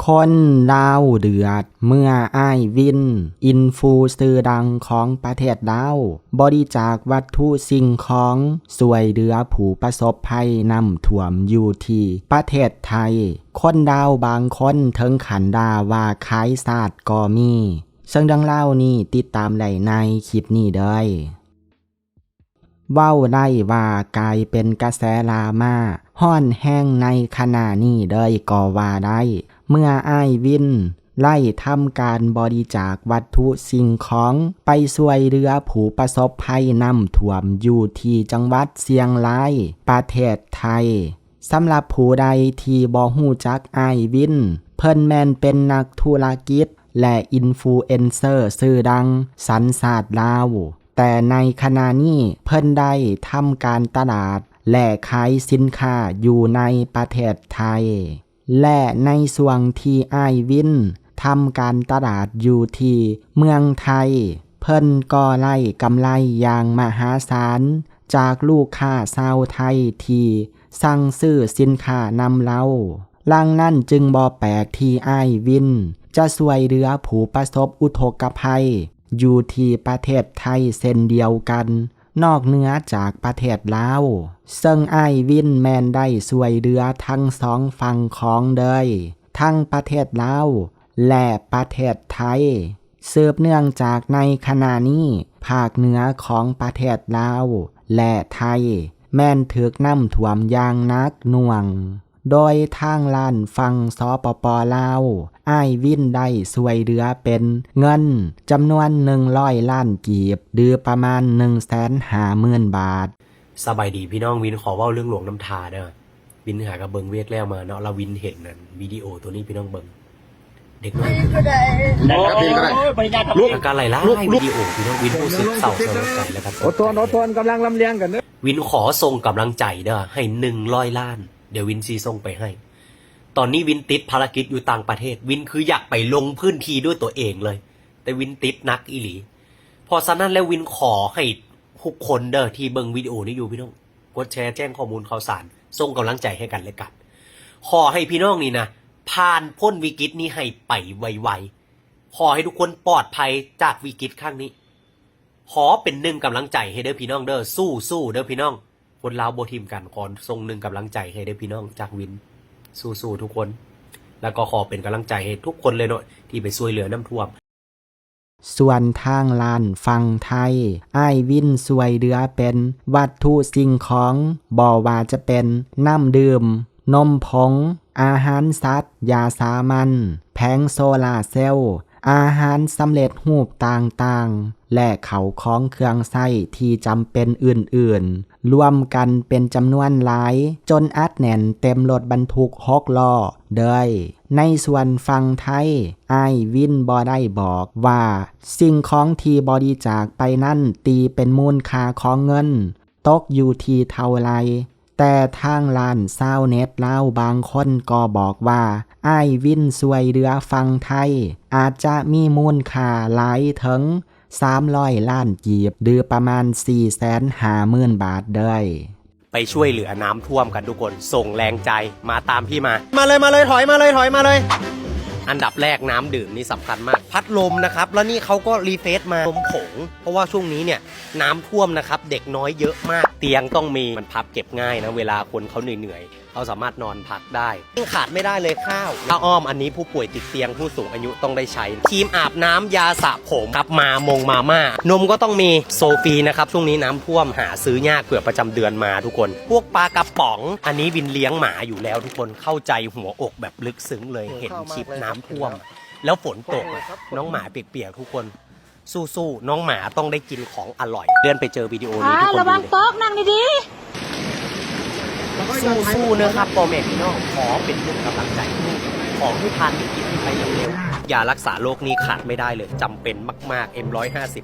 คนลาวเดือดเมื่ออ้ายวินอินฟูชื่อดังของประเทศลาวบริจาควัตถุสิ่งของช่วยเหลือผู้ประสบภัยน้ำท่วมอยู่ที่ประเทศไทยคนลาวบางคนถึงขันด่าว่าขายศาสตร์ก็มีซึ่งดังเล่านี้ติดตามได้ในคลิปนี้เด้อเว้าได้ว่ากลายเป็นกระแสลามาฮ้อนแห้งในขณะนี้เด้อก็ว่าได้เมื่ออ้ายวินไล่ทำการบริจาควัตถุสิ่งของไปช่วยเหลือผู้ประสบภัยน้ำท่วมอยู่ที่จังหวัดเชียงรายประเทศไทยสำหรับผู้ใดที่บ่ฮู้จักอ้ายวินเพิ่นแม่นเป็นนักธุรกิจและอินฟลูเอนเซอร์ชื่อดังสัญชาติลาวแต่ในขณะนี้เพิ่นได้ทำการตลาดและขายสินค้าอยู่ในประเทศไทยและในส่วนที่อ้ายวินทำการตลาดอยู่ที่เมืองไทยเพิ่นก็ไล่กำไรอย่างมหาศาลจากลูกค้าชาวไทยที่สั่งซื้อสินค้านำเล่าลังนั้นจึงบ่แปลกที่อ้ายวินจะช่วยเหลือผู้ประสบอุทกภัยอยู่ที่ประเทศไทยเช่นเดียวกันนอกเหนือจากประเทศลาวซึ่งอ้ายวินแม่นได้ช่วยเหลือทั้งสองฝั่งของเด้อทั้งประเทศลาวและประเทศไทยสืบเนื่องจากในขณะนี้ภาคเหนือของประเทศลาวและไทยแม่นถูกน้ำท่วมอย่างหนักหน่วงโดยทางล้านฝั่งสปป.ลาวอ้ายวินได้ช่วยเหลือเป็นเงินจำนวน100 ล้านกีบหรือประมาณ 150,000 บาทสบายดีพี่น้องวินขอเว้าเรื่องหลวงน้ำทาเด้อวินหากับเบิงเวทแล้วมาเนาะเราวินเห็นนั่นวิดีโอตัวนี้พี่น้องเบิงเด็กน้อยลูกอาการไหลล่าวิดีโอพี่น้องวินรู้สึกเศร้าสลดใจแล้วครับอดทนกำลังลำเลียงกันเนอะวินขอส่งกำลังใจเด้อให้100 ล้านเดี๋ยววินซีส่งไปให้ตอนนี้วินติดภารกิจอยู่ต่างประเทศวินคืออยากไปลงพื้นที่ด้วยตัวเองเลยแต่วินติดนักอีหลีพอฉะนั้นแล้ววินขอให้ทุกคนเด้อที่เบิ่งวิดีโอนี้อยู่พี่น้องกดแชร์แจ้งข้อมูลข่าวสารส่งกำลังใจให้กันและกันขอให้พี่น้องนี่นะผ่านพ้นวิกฤตนี้ให้ไปไวๆขอให้ทุกคนปลอดภัยจากวิกฤตครั้งนี้ขอเป็นหนึ่งกำลังใจให้เด้อพี่น้องเด้อสู้เด้อพี่น้องคนลาวบ่ทิมกันขอส่งหนึ่งกำลังใจให้เด้อพี่น้องจากวินสู้ทุกคนแล้วก็ขอเป็นกำลังใจให้ทุกคนเลยเนาะที่ไปช่วยเหลือน้ำท่วมส่วนทางลานฝั่งไทยอ้ายวินช่วยเหลือเป็นวัตถุสิ่งของบ่ว่าจะเป็นน้ำดื่มนมผงอาหารสัตว์ยาสามัญแผงโซลาร์เซลล์อาหารสำเร็จรูปต่างๆและเขาของเครื่องใช้ที่จำเป็นอื่นๆรวมกันเป็นจำนวนหลายจนอัดแน่นเต็มรถบรรทุก6 ล้อเด้อในส่วนฝั่งไทยอ้ายวินบ่ได้บอกว่าสิ่งของที่บริจาคไปนั่นตีเป็นมูลค่าของเงินตกอยู่ที่เท่าไรแต่ทางล้านชาวเน็ตลาวบางคนก็บอกว่าอ้ายวินช่วยเหลือฝั่งไทยอาจจะมีมูลค่าหลายถึง300 ล้านกีบหรือประมาณ 450,000 บาทเด้อไปช่วยเหลือน้ำท่วมกันทุกคนส่งแรงใจมาตามพี่มาเลยถอยมาเลยอันดับแรกน้ำดื่มนี่สำคัญมากพัดลมนะครับแล้วนี่เขาก็รีเฟซมาลมผงเพราะว่าช่วงนี้เนี่ยน้ำท่วมนะครับเด็กน้อยเยอะมากเตียงต้องมีมันพับเก็บง่ายนะเวลาคนเขาเหนื่อยเขาสามารถนอนพักได้ขาดไม่ได้เลยข้าวผ้าอ้อมอันนี้ผู้ป่วยติดเตียงผู้สูงอายุต้องได้ใช้ครีมอาบน้ำยาสระผมครับมาม่านมก็ต้องมีโซฟีนะครับช่วงนี้น้ำท่วมหาซื้อยากเผื่อประจำเดือนมาทุกคนพวกปลากระป๋องอันนี้วินเลี้ยงหมาอยู่แล้วทุกคนเข้าใจหัวอกแบบลึกซึ้งเลยเห็นคลิปน้ำท่วมแล้วฝนตกน้องหมาเปียกๆทุกคนสู้น้องหมาต้องได้กินของอร่อยเลื่อนไปเจอวิดีโอนี้ทุกคนระวังโต๊ะนั่งดีๆสู้นะครับพ่อแม่พี่น้องขอเป็นหนึ่งกำลังใจขอให้ผ่านวิกฤตไปเร็วๆยารักษาโรคนี้ขาดไม่ได้เลยจำเป็นมากๆ M150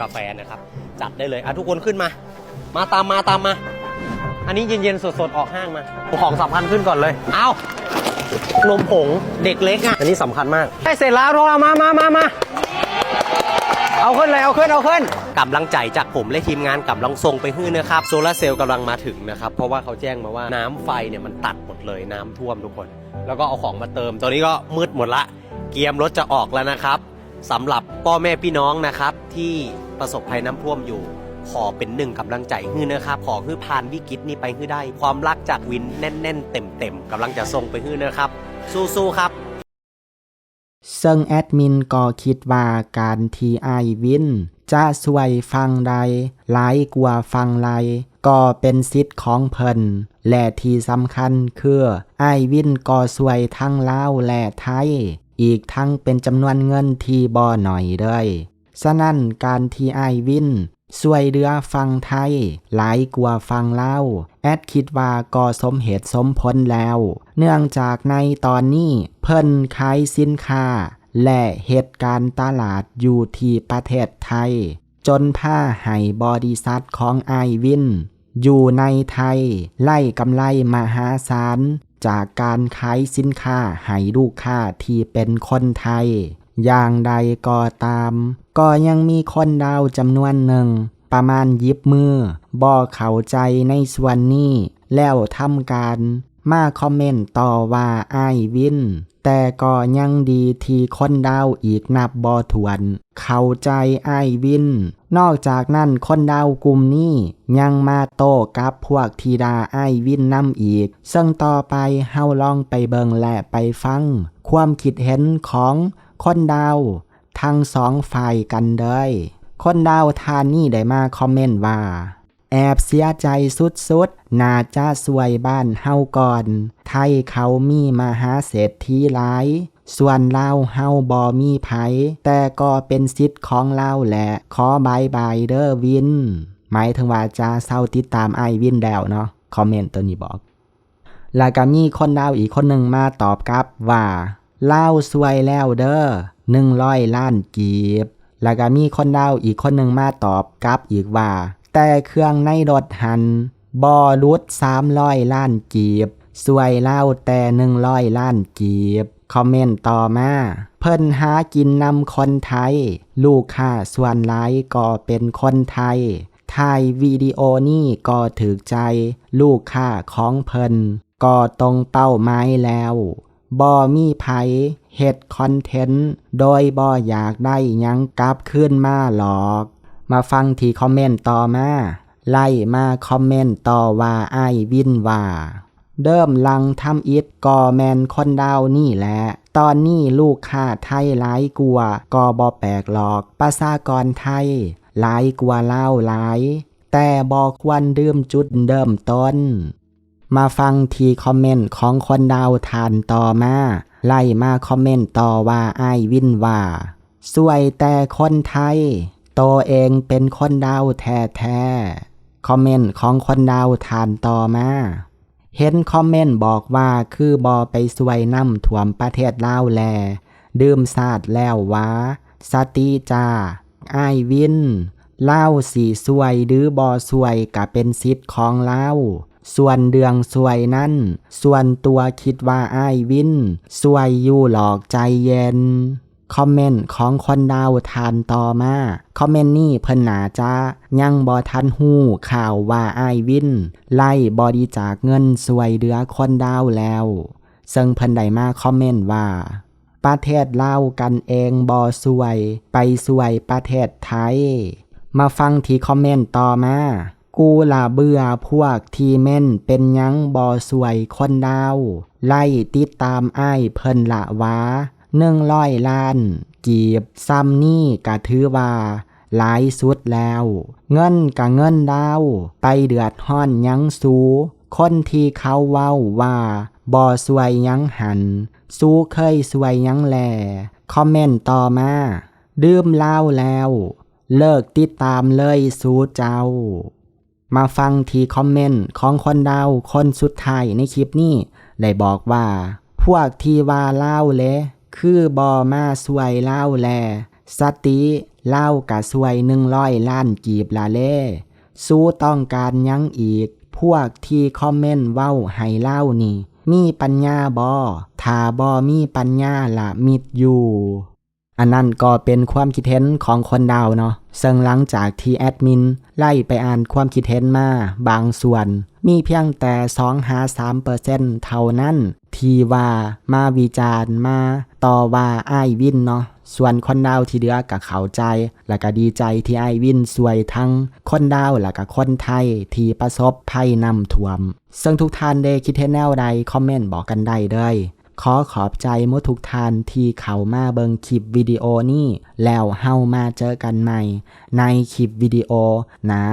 กาแฟนะครับจัดได้เลยทุกคนขึ้นมาตามมาอันนี้เย็นๆสดๆออกห้างมาของสำคัญขึ้นก่อนเลยเอานมผงเด็กเล็กอันนี้สำคัญมากให้เสร็จแล้วพวกเรามาเอาขึ้นเลยเอาขึ้น กำลังใจจากผมและทีมงานกำลังส่งไปฮื้อนะครับโซลาร์เซลล์กำลังมาถึงนะครับเพราะว่าเขาแจ้งมาว่าน้ำไฟเนี่ยมันตัดหมดเลยน้ำท่วมทุกคนแล้วก็เอาของมาเติมตอนนี้ก็มืดหมดละเกียร์รถจะออกแล้วนะครับสำหรับพ่อแม่พี่น้องนะครับที่ประสบภัยน้ำท่วมอยู่ขอเป็นหนึ่งกำลังใจฮื้อนะครับขอฮื้อผ่านวิกฤตนี้ไปฮื้อได้ความรักจากวินแน่นๆเต็มๆกำลังจะส่งไปฮื้อนะครับสู้ๆครับซึ่งแอดมินก็คิดว่าการที่อ้ายวินจะช่วยฟังใดหลายกว่าฟังไรก็เป็นสิทธิ์ของเพิ่นและที่สำคัญคืออ้ายวินก็ช่วยทั้งลาวและไทยอีกทั้งเป็นจำนวนเงินที่บ่หน่อยเลยฉะนั้นการที่อ้ายวินช่วยเหลือฟังไทยหลายกว่าฟังลาวแอดคิดว่าก็สมเหตุสมผลแล้วเนื่องจากในตอนนี้เพิ่นขายสินค้าและเหตุการณ์ตลาดอยู่ที่ประเทศไทยจนพาให้บริษัทของอ้ายวินอยู่ในไทยไล่กำไรมหาศาลจากการขายสินค้าให้ลูกค้าที่เป็นคนไทยอย่างใดก็ตามก็ยังมีคนดาวจำนวนหนึ่งประมาณ10 มือบ่เข้าใจในส่วนนี้แล้วทำการมาคอมเมนต์ต่อว่าอ้ายวินแต่ก็ยังดีที่คนดาวอีกนับบ่ถ้วนเข้าใจอ้ายวินนอกจากนั้นคนดาวกลุ่มนี้ยังมาโต้กับพวกทีดาอ้ายวินนำอีกซึ่งต่อไปเฮาลองไปเบิ่งและไปฟังความคิดเห็นของคนดาวทั้งสองฝ่ายกันเด้อคนดาวทานนี่ได้มาคอมเมนต์ว่าแอบเสียใจสุดๆน่าจะสวยบ้านเฮาก่อนไทยเขามีมหาเศรษฐีหลายส่วนลาวเฮาบ่มีไผแต่ก็เป็นสิทธิ์ของลาวแหละขอบายบายเด้อวินหมายถึงว่าจะเศร้าติดตามอ้ายวินแล้วเนาะคอมเมนต์ตัวนี้บอกแล้วก็มีคนดาวอีกคนหนึ่งมาตอบกลับว่าลาวสวยแล้วเด้อ100 ล้านกีบแล้วก็มีคนดาวอีกคนหนึ่งมาตอบกลับอีกว่าแต่เครื่องในรถหันบ่รุด300 ล้านกีบสวยเล่าแต่100 ล้านกีบคอมเมนต์ต่อมาเพิ่นหากินนำคนไทยลูกค้าส่วนหลายก็เป็นคนไทยถ่ายวิดีโอนี่ก็ถูกใจลูกค้าของเพิ่นก็ตรงเป้าหมายแล้วบ่มีไผเฮ็ดคอนเทนต์โดยบ่อยากได้หยังกลับคืนมาหรอกมาฟังที่คอมเมนต์ต่อมาไล่มาคอมเมนต์ต่อว่าอ้ายวินว่าเดิมลังทำอิฐก็แมนคนดาวนี่แหละตอนนี้ลูกค้าไทยหลายกว่าก็บ่แปลกหรอกประชากรไทยหลายกว่าลาวหลายแต่บ่ควรดื่มจุดเดิมต้นมาฟังที่คอมเมนต์ของคนดาวทานต่อมาไล่มาคอมเมนต์ต่อว่าอ้ายวินว่าสวยแต่คนไทยโตเองเป็นคนดาวแท้ๆคอมเมนต์ของคนดาวทานต่อมาเห็นคอมเมนต์บอกว่าคือบอไปสวยน้ำท่วมประเทศลาวแลดื่มสาดแล้ววะสติจ้าอ้ายวินลาวสีสวยหรือบอสวยก็เป็นสิทธิ์ของลาวส่วนเดืองสวยนั่นส่วนตัวคิดว่าอ้ายวินสวยอยู่หลอกใจเย็นคอมเมนต์ของคนดาวทานต่อมาคอมเมนต์นี่เพิ่นน่าจะยังบ่ทันฮู้ข่าวว่าอ้ายวินไล่บริจาคเงินช่วยเหลือคนดาวแล้วซึ่งเพิ่นได้มาคอมเมนต์ว่าประเทศลาวกันเองบ่ช่วยไปช่วยประเทศไทยมาฟังที่คอมเมนต์ต่อมากูละเบื่อพวกที่เม่นเป็นหยังบ่ช่วยคนดาวไล่ติดตามอ้ายเพิ่นละวะ100 ล้านกีบซ้ำนี่ก็ถือว่าหลายสุดแล้วเงินก็เงินดาวไปเดือดร้อนหยังสูคนที่เขาเว้าว่าบ่สวยหยังหันสู้เคยสวยหยังแลคอมเมนต์ต่อมาดื่มเหล้าแล้วเลิกติดตามเลยสู้เจ้ามาฟังที่คอมเมนต์ของคนดาวคนสุดท้ายในคลิปนี้ได้บอกว่าพวกที่ว่าเล่าเลยคือบอมาสวยเล่าแลสติเล่ากะสวย100 ล้านกีบละเล่สู้ต้องการยังอีกพวกที่คอมเมนต์เว้าให้เล่านี่มีปัญญาบอถ้าบอมีปัญญาละมิดอยู่ อันนั้นก็เป็นความคิดเห็นของคนดาวเนาะซึ่งหลังจากที่แอดมินไล่ไปอ่านความคิดเห็นมาบางส่วนมีเพียงแต่ 2-3% เท่านั้นที่ว่ามาวิจารณ์มาต่อว่าอ้ายวินเนาะส่วนคนดาวที่เหลือก็เข้าใจและก็ดีใจที่อ้ายวินช่วยทั้งคนดาวและก็คนไทยที่ประสบภัยน้ำท่วมซึ่งทุกท่านได้คิดเห็นแนวใดคอมเมนต์บอกกันได้เด้อขอขอบใจหมดทุกท่านที่เข้ามาเบิ่งคลิปวิดีโอนี้แล้วเฮามาเจอกันใหม่ในคลิปวิดีโอหน้า